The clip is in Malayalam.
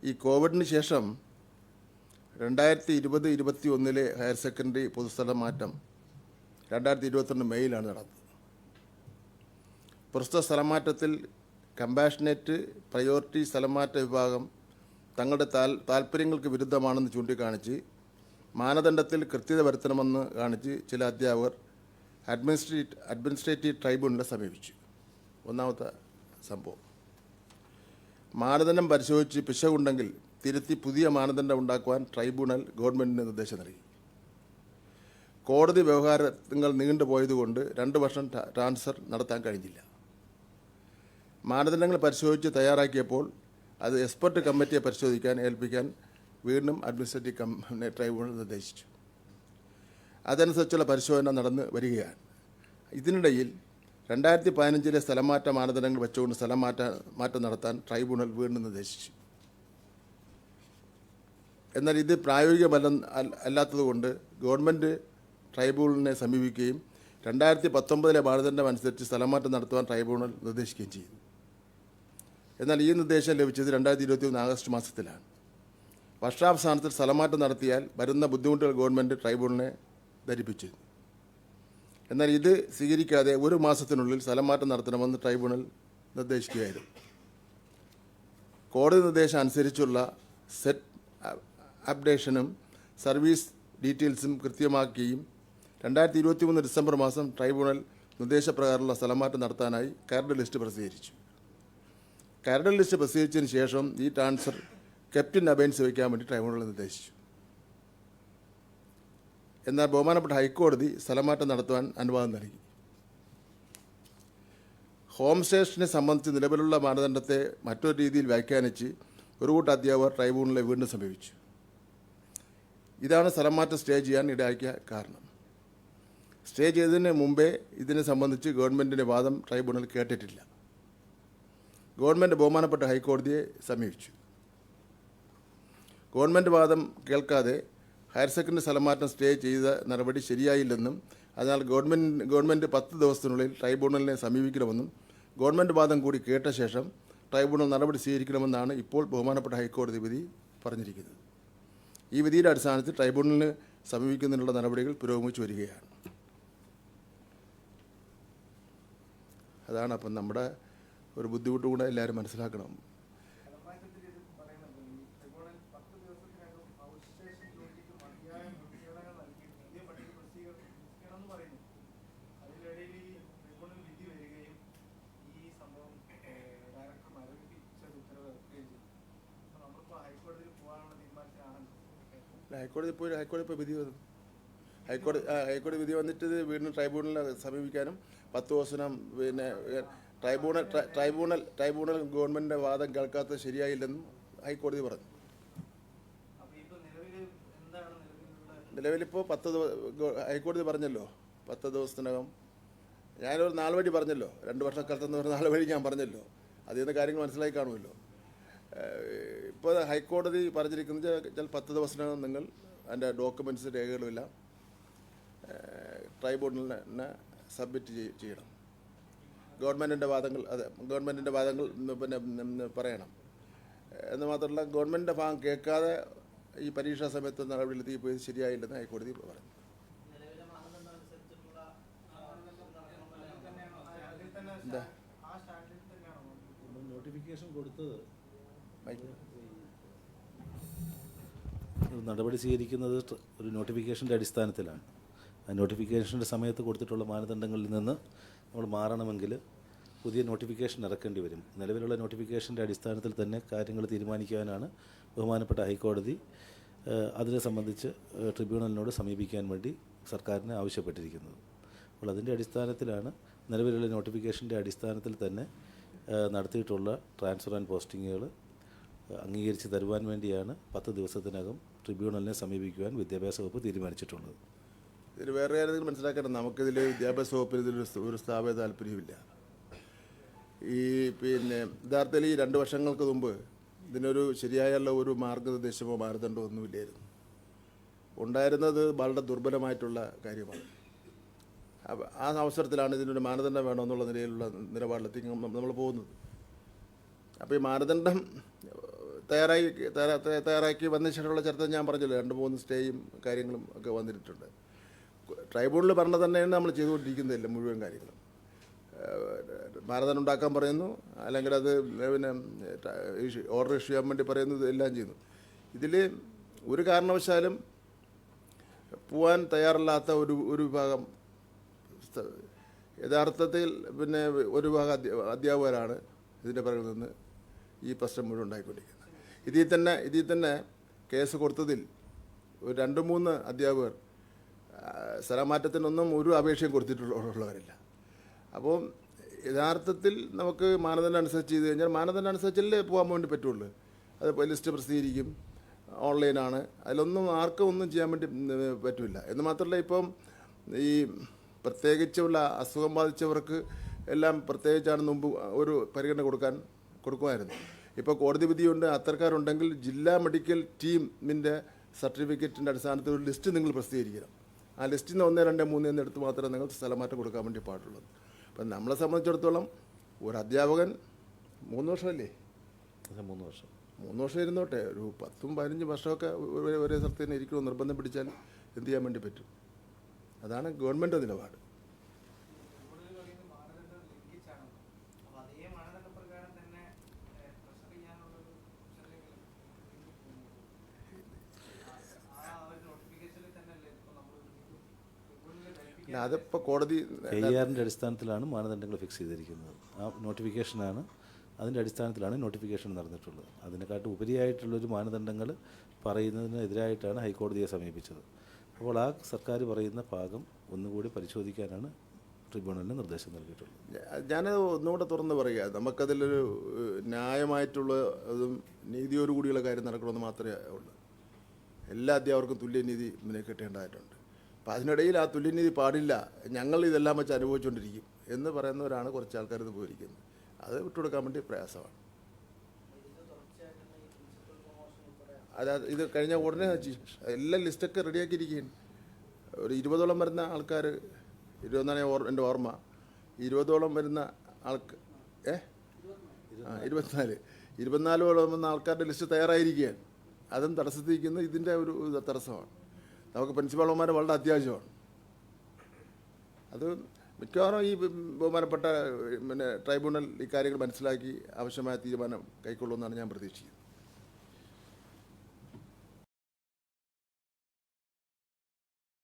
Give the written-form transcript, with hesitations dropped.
ഈ കോവിഡിന് ശേഷം 2020-21 ഹയർ സെക്കൻഡറി പൊതുസ്ഥലം മാറ്റം 2022 മെയ്യിലാണ് നടന്നത്. പ്രസ്തുത സ്ഥലമാറ്റത്തിൽ കമ്പാഷനേറ്റ് പ്രയോറിറ്റി സ്ഥലമാറ്റ വിഭാഗം തങ്ങളുടെ താൽപ്പര്യങ്ങൾക്ക് വിരുദ്ധമാണെന്ന് ചൂണ്ടിക്കാണിച്ച് മാനദണ്ഡത്തിൽ കൃത്യത വരുത്തണമെന്ന് കാണിച്ച് ചില അധ്യാപകർ അഡ്മിനിസ്ട്രേറ്റീവ് ട്രൈബ്യൂണലിനെ സമീപിച്ചു. ഒന്നാമത്തെ സംഭവം, മാനദണ്ഡം പരിശോധിച്ച് പിശകുണ്ടെങ്കിൽ തിരുത്തി പുതിയ മാനദണ്ഡം ഉണ്ടാക്കുവാൻ ട്രൈബ്യൂണൽ ഗവൺമെൻറ്റിന് നിർദ്ദേശം നൽകി. കോടതി വ്യവഹാരങ്ങൾ നീണ്ടുപോയതുകൊണ്ട് 2 വർഷം ട്രാൻസ്ഫർ നടത്താൻ കഴിഞ്ഞില്ല. മാനദണ്ഡങ്ങൾ പരിശോധിച്ച് തയ്യാറാക്കിയപ്പോൾ അത് എക്സ്പെർട്ട് കമ്മിറ്റിയെ പരിശോധിക്കാൻ ഏൽപ്പിക്കാൻ വീണ്ടും അഡ്മിനിസ്ട്രേറ്റീവ് ട്രൈബ്യൂണൽ നിർദ്ദേശിച്ചു. അതനുസരിച്ചുള്ള പരിശോധന നടന്നു വരികയാണ്. ഇതിനിടയിൽ 2015 സ്ഥലമാറ്റ മാനദണ്ഡങ്ങൾ വെച്ചുകൊണ്ട് മാറ്റം നടത്താൻ ട്രൈബ്യൂണൽ വീണ്ടും നിർദ്ദേശിച്ചു. എന്നാൽ ഇത് പ്രായോഗികമല്ലാത്തതുകൊണ്ട് ഗവൺമെൻറ് ട്രൈബ്യൂണലിനെ സമീപിക്കുകയും 2019 മാനദണ്ഡം അനുസരിച്ച് സ്ഥലമാറ്റം നടത്തുവാൻ ട്രൈബ്യൂണൽ നിർദ്ദേശിക്കുകയും ചെയ്തു. എന്നാൽ ഈ നിർദ്ദേശം ലഭിച്ചത് 2021 ആഗസ്റ്റ് മാസത്തിലാണ്. വർഷാവസാനത്തിൽ സ്ഥലമാറ്റം നടത്തിയാൽ വരുന്ന ബുദ്ധിമുട്ടുകൾ ഗവൺമെൻറ് ട്രൈബ്യൂണലിനെ ധരിപ്പിച്ചു. എന്നാൽ ഇത് സ്വീകരിക്കാതെ 1 മാസത്തിനുള്ളിൽ സ്ഥലമാറ്റം നടത്തണമെന്ന് ട്രൈബ്യൂണൽ നിർദ്ദേശിക്കുകയായിരുന്നു. കോടതി നിർദ്ദേശം അനുസരിച്ചുള്ള സെറ്റ് അപ്ഡേഷനും സർവീസ് ഡീറ്റെയിൽസും കൃത്യമാക്കുകയും 2023 ഡിസംബർ മാസം ട്രൈബ്യൂണൽ നിർദ്ദേശപ്രകാരമുള്ള സ്ഥലമാറ്റം നടത്താനായി കരട് ലിസ്റ്റ് പ്രസിദ്ധീകരിച്ചു. കരട് ലിസ്റ്റ് പ്രസിദ്ധീകരിച്ചതിന് ശേഷം ഈ ട്രാൻസ്ഫർ കെപ്റ്റ് ഇൻ അബൈൻസ് വയ്ക്കാൻ വേണ്ടി ട്രൈബ്യൂണൽ നിർദ്ദേശിച്ചു. എന്നാൽ ബഹുമാനപ്പെട്ട ഹൈക്കോടതി സ്ഥലമാറ്റം നടത്തുവാൻ അനുവാദം നൽകി. ഹോം സ്റ്റേഷനെ സംബന്ധിച്ച് നിലവിലുള്ള മാനദണ്ഡത്തെ മറ്റൊരു രീതിയിൽ വ്യാഖ്യാനിച്ച് ഒരു കൂട്ടം അധ്യാപകർ ട്രൈബ്യൂണലിനെ വീണ്ടും സമീപിച്ചു. ഇതാണ് സ്ഥലമാറ്റം സ്റ്റേ ചെയ്യാൻ ഇടയാക്കിയ കാരണം. സ്റ്റേ ചെയ്തതിന് മുമ്പേ ഇതിനെ സംബന്ധിച്ച് ഗവൺമെൻറ്റിൻ്റെ വാദം ട്രൈബ്യൂണൽ കേട്ടിട്ടില്ല. ഗവൺമെൻറ് ബഹുമാനപ്പെട്ട ഹൈക്കോടതിയെ സമീപിച്ചു. ഗവൺമെൻറ് വാദം കേൾക്കാതെ ഹയർ സെക്കൻഡറി സ്ഥലമാറ്റം സ്റ്റേ ചെയ്ത നടപടി ശരിയായില്ലെന്നും അതിനാൽ ഗവൺമെൻറ് 10 ദിവസത്തിനുള്ളിൽ ട്രൈബ്യൂണലിനെ സമീപിക്കണമെന്നും ഗവൺമെൻറ് വാദം കൂടി കേട്ട ശേഷം ട്രൈബ്യൂണൽ നടപടി സ്വീകരിക്കണമെന്നാണ് ഇപ്പോൾ ബഹുമാനപ്പെട്ട ഹൈക്കോടതി വിധി പറഞ്ഞിരിക്കുന്നത്. ഈ വിധിയുടെ അടിസ്ഥാനത്തിൽ ട്രൈബ്യൂണലിന് സമീപിക്കുന്നതിനുള്ള നടപടികൾ പുരോഗമിച്ചു വരികയാണ്. അതാണ് അപ്പം നമ്മുടെ ഒരു ബുദ്ധിമുട്ട് കൂടെ എല്ലാവരും മനസ്സിലാക്കണം. ഹൈക്കോടതി വിധി വന്നു. ഹൈക്കോടതി വിധി വന്നിട്ട് വീണ്ടും ട്രൈബ്യൂണലിനെ സമീപിക്കാനും 10 ദിവസം പിന്നെ ട്രൈബ്യൂണൽ ഗവൺമെൻറ്റിൻ്റെ വാദം കേൾക്കാത്തത് ശരിയായില്ലെന്നും ഹൈക്കോടതി പറഞ്ഞു. നിലവിലിപ്പോൾ ഹൈക്കോടതി പറഞ്ഞല്ലോ 10 ദിവസത്തിനകം. ഞാനൊരു 4 വഴി പറഞ്ഞല്ലോ, 2 വർഷക്കാലത്തെന്ന് പറഞ്ഞ 4 വഴി ഞാൻ പറഞ്ഞല്ലോ. അതിൽ നിന്ന് കാര്യങ്ങൾ മനസ്സിലായി കാണുമല്ലോ. ഇപ്പോൾ ഹൈക്കോടതി പറഞ്ഞിരിക്കുന്നത് 10 ദിവസത്തിനകം നിങ്ങൾ അതിൻ്റെ ഡോക്യുമെൻറ്റ്സ് രേഖകളുമെല്ലാം ട്രൈബ്യൂണലിനെ സബ്മിറ്റ് ചെയ്യണം. ഗവൺമെൻറ്റിൻ്റെ വാദങ്ങൾ പിന്നെ പറയണം എന്ന് മാത്രമല്ല ഗവൺമെൻറ്റിൻ്റെ ഭാഗം കേൾക്കാതെ ഈ പരീക്ഷാ സമയത്ത് നടപടിയിലെത്തി പോയത് ശരിയായില്ലെന്ന് ഹൈക്കോടതി പറഞ്ഞു. എന്താ നോട്ടിഫിക്കേഷൻ കൊടുത്തത് നടപടി സ്വീകരിക്കുന്നത് ഒരു നോട്ടിഫിക്കേഷൻ്റെ അടിസ്ഥാനത്തിലാണ്. ആ നോട്ടിഫിക്കേഷൻ്റെ സമയത്ത് കൊടുത്തിട്ടുള്ള മാനദണ്ഡങ്ങളിൽ നിന്ന് നമ്മൾ മാറണമെങ്കിൽ പുതിയ നോട്ടിഫിക്കേഷൻ ഇറക്കേണ്ടി വരും. നിലവിലുള്ള നോട്ടിഫിക്കേഷൻ്റെ അടിസ്ഥാനത്തിൽ തന്നെ കാര്യങ്ങൾ തീരുമാനിക്കാനാണ് ബഹുമാനപ്പെട്ട ഹൈക്കോടതി അതിനെ സംബന്ധിച്ച് ട്രിബ്യൂണലിനോട് സമീപിക്കാൻ വേണ്ടി സർക്കാരിനെ ആവശ്യപ്പെട്ടിരിക്കുന്നത്. അപ്പോൾ അതിൻ്റെ അടിസ്ഥാനത്തിലാണ് നിലവിലുള്ള നോട്ടിഫിക്കേഷൻ്റെ അടിസ്ഥാനത്തിൽ തന്നെ നടത്തിയിട്ടുള്ള ട്രാൻസ്ഫർ ആൻഡ് പോസ്റ്റിങ്ങുകൾ അംഗീകരിച്ച് തരുവാൻ വേണ്ടിയാണ് 10 ദിവസത്തിനകം ട്രിബ്യൂണലിനെ സമീപിക്കുവാൻ വിദ്യാഭ്യാസ വകുപ്പ് തീരുമാനിച്ചിട്ടുള്ളത്. ഇതിൽ വേറെ ആരെങ്കിലും മനസ്സിലാക്കണം, നമുക്കിതിൽ വിദ്യാഭ്യാസ വകുപ്പിൽ ഒരു സ്ഥാപന താല്പര്യമില്ല. പിന്നെ യഥാർത്ഥത്തിൽ ഈ 2 വർഷങ്ങൾക്ക് മുമ്പ് ഇതിനൊരു ശരിയായുള്ള ഒരു മാർഗനിർദ്ദേശമോ മാനദണ്ഡമോ ഒന്നുമില്ലായിരുന്നു. ഉണ്ടായിരുന്നത് വളരെ ദുർബലമായിട്ടുള്ള കാര്യമാണ്. ആ അവസരത്തിലാണ് ഇതിനൊരു മാനദണ്ഡം വേണമെന്നുള്ള നിലയിലുള്ള നിലപാടിലെത്തി നമ്മൾ പോകുന്നത്. അപ്പോൾ ഈ മാനദണ്ഡം തയ്യാറാക്കി വന്ന ശേഷമുള്ള ചർച്ച ഞാൻ പറഞ്ഞല്ലോ 2-3 സ്റ്റേയും കാര്യങ്ങളും ഒക്കെ വന്നിട്ടുണ്ട്. ട്രൈബ്യൂണൽ ഭരണം തന്നെയാണ് നമ്മൾ ചെയ്തുകൊണ്ടിരിക്കുന്നതല്ല മുഴുവൻ കാര്യങ്ങളും. മാനദണ്ഡം ഉണ്ടാക്കാൻ പറയുന്നു, അല്ലെങ്കിൽ അത് പിന്നെ ഓർഡർ ഇഷ്യൂ ചെയ്യാൻ വേണ്ടി പറയുന്നത് എല്ലാം ചെയ്യുന്നു. ഇതിൽ ഒരു കാരണവശാലും പോവാൻ തയ്യാറല്ലാത്ത ഒരു വിഭാഗം യഥാർത്ഥത്തിൽ പിന്നെ ഒരു വിഭാഗം അധ്യാപകരാണ് ഇതിൻ്റെ പിറകിൽ നിന്ന് ഈ പ്രശ്നം മുഴുവൻ ഉണ്ടായിക്കൊണ്ടിരിക്കുന്നത്. ഇതിൽ തന്നെ കേസ് കൊടുത്തതിൽ ഒരു 2-3 അധ്യാപകർ സ്ഥലമാറ്റത്തിനൊന്നും ഒരു അപേക്ഷയും കൊടുത്തിട്ടുള്ളവരില്ല. അപ്പോൾ യഥാർത്ഥത്തിൽ നമുക്ക് മാനദണ്ഡം അനുസരിച്ച് ചെയ്ത് കഴിഞ്ഞാൽ മാനദണ്ഡം അനുസരിച്ചല്ലേ പോകാൻ വേണ്ടി പറ്റുള്ളൂ. അത് ലിസ്റ്റ് പ്രസിദ്ധീകരിക്കും, ഓൺലൈനാണ്, അതിലൊന്നും ആർക്കും ഒന്നും ചെയ്യാൻ വേണ്ടി പറ്റില്ല. എന്ന് മാത്രമല്ല, ഇപ്പം ഈ പ്രത്യേകിച്ചുള്ള അസുഖം ബാധിച്ചവർക്ക് എല്ലാം പ്രത്യേകിച്ചാണ് മുമ്പ് ഒരു പരിഗണന കൊടുക്കുമായിരുന്നു. ഇപ്പോൾ കോടതി വിധിയുണ്ട്, അത്തരക്കാരുണ്ടെങ്കിൽ ജില്ലാ മെഡിക്കൽ ടീമിൻ്റെ സർട്ടിഫിക്കറ്റിൻ്റെ അടിസ്ഥാനത്തിൽ ഒരു ലിസ്റ്റ് നിങ്ങൾ പ്രസിദ്ധീകരിക്കണം. ആ ലിസ്റ്റിൽ നിന്ന് 1, 2, 3 എന്നെടുത്ത് മാത്രമേ നിങ്ങൾ സ്ഥലമാറ്റം കൊടുക്കാൻ വേണ്ടി പാടുള്ളൂ. അപ്പം നമ്മളെ സംബന്ധിച്ചിടത്തോളം ഒരു അധ്യാപകൻ 3 വർഷമല്ലേ, 3 വർഷം 3 വർഷം ഇരുന്നോട്ടെ, ഒരു 10-15 വർഷമൊക്കെ ഒരേ സ്ഥലത്ത് തന്നെ ഇരിക്കണമെന്ന് നിർബന്ധം പിടിച്ചാൽ എന്ത് ചെയ്യാൻ വേണ്ടി പറ്റും? അതാണ് ഗവൺമെൻറ് നിലപാട്. അതിപ്പോൾ കോടതി KER-ൻ്റെ അടിസ്ഥാനത്തിലാണ് മാനദണ്ഡങ്ങൾ ഫിക്സ് ചെയ്തിരിക്കുന്നത്. ആ നോട്ടിഫിക്കേഷനാണ്, അതിൻ്റെ അടിസ്ഥാനത്തിലാണ് നോട്ടിഫിക്കേഷൻ നടന്നിട്ടുള്ളത്. അതിനെക്കാട്ടും ഉപരിയായിട്ടുള്ളൊരു മാനദണ്ഡങ്ങൾ പറയുന്നതിനെതിരായിട്ടാണ് ഹൈക്കോടതിയെ സമീപിച്ചത്. അപ്പോൾ ആ സർക്കാർ പറയുന്ന ഭാഗം ഒന്നുകൂടി പരിശോധിക്കാനാണ് ട്രിബ്യൂണലിന് നിർദ്ദേശം നൽകിയിട്ടുള്ളത്. ഞാനത് ഒന്നുകൂടെ തുറന്ന് പറയുക, നമുക്കതിലൊരു ന്യായമായിട്ടുള്ള അതും നീതിയോടുകൂടിയുള്ള കാര്യം നടക്കണമെന്ന് മാത്രമേ ഉള്ളൂ. എല്ലാ അധ്യാപകർക്കും തുല്യനീതി കിട്ടേണ്ടതായിട്ടുണ്ട്. അപ്പോൾ അതിനിടയിൽ ആ തുല്യനീതി പാടില്ല, ഞങ്ങൾ ഇതെല്ലാം വെച്ച് അനുഭവിച്ചുകൊണ്ടിരിക്കും എന്ന് പറയുന്നവരാണ് കുറച്ച് ആൾക്കാർ ഇത് പോയിരിക്കുന്നത്. അത് വിട്ടുകൊടുക്കാൻ വേണ്ടി പ്രയാസമാണ്. അതായത് ഇത് കഴിഞ്ഞ ഉടനെ എല്ലാം ലിസ്റ്റൊക്കെ റെഡിയാക്കിയിരിക്കുകയാണ്. ഒരു 20ഓളം വരുന്ന ആൾക്കാർ, 21 എൻ്റെ ഓർമ്മ, 20ഓളം വരുന്ന 24ഓളം വന്ന ആൾക്കാരുടെ ലിസ്റ്റ് തയ്യാറായിരിക്കുകയാണ്. അതും തടസ്സത്തിരിക്കുന്നത് ഇതിൻ്റെ ഒരു തടസ്സമാണ്. നമുക്ക് പ്രിൻസിപ്പാൾമാർ വളരെ അത്യാവശ്യമാണ്. അത് മിക്കവാറും ഈ ബഹുമാനപ്പെട്ട ട്രൈബ്യൂണൽ ഇക്കാര്യങ്ങൾ മനസ്സിലാക്കി ആവശ്യമായ തീരുമാനം കൈക്കൊള്ളുമെന്നാണ് ഞാൻ പ്രതീക്ഷിക്കുന്നത്.